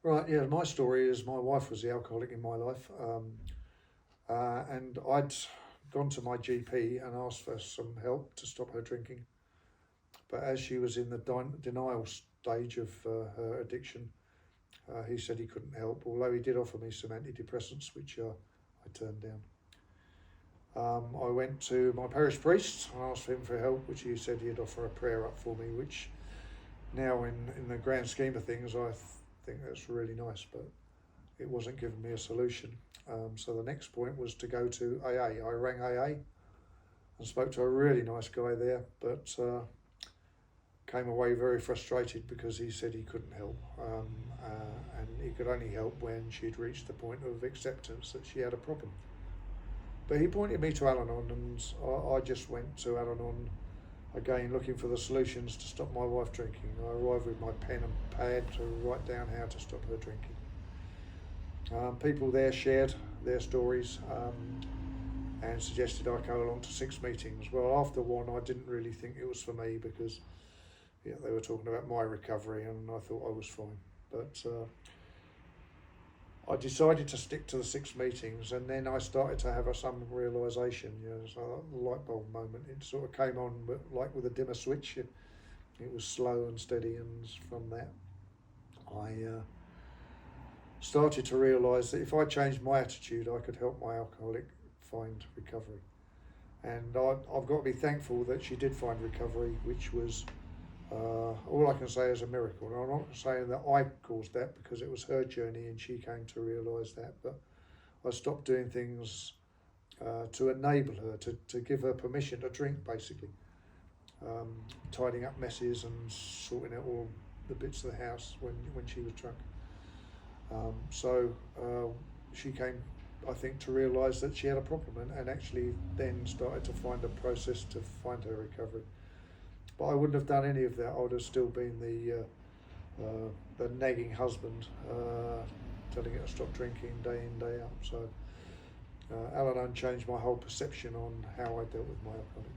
Right, yeah, my story is my wife was the alcoholic in my life, and I'd gone to my GP and asked for some help to stop her drinking. But as she was in the denial stage of her addiction, he said he couldn't help, although he did offer me some antidepressants, which I turned down. I went to my parish priest and asked him for help, which he said he'd offer a prayer up for me, which now in the grand scheme of things, I think that's really nice, but it wasn't giving me a solution. So the next point was to go to AA. I rang AA and spoke to a really nice guy there, but came away very frustrated because he said he couldn't help, and he could only help when she'd reached the point of acceptance that she had a problem. But he pointed me to Al-Anon, and I just went to Al-Anon again looking for the solutions to stop my wife drinking. I arrived with my pen and pad to write down how to stop her drinking. People there shared their stories and suggested I go along to 6 meetings. Well, after one, I didn't really think it was for me because they were talking about my recovery and I thought I was fine. But I decided to stick to the 6 meetings, and then I started to have some realisation, so a light bulb moment. It sort of came on like with a dimmer switch. It was slow and steady, and from that I started to realise that if I changed my attitude, I could help my alcoholic find recovery. And I've got to be thankful that she did find recovery, which was all I can say is a miracle. And I'm not saying that I caused that, because it was her journey and she came to realise that, but I stopped doing things to enable her, to give her permission to drink, basically. Tidying up messes and sorting out all the bits of the house when she was drunk. So she came, I think, to realise that she had a problem, and actually then started to find a process to find her recovery. But I wouldn't have done any of that. I would have still been the nagging husband, telling her to stop drinking day in, day out. So Al-Anon changed my whole perception on how I dealt with my alcoholic.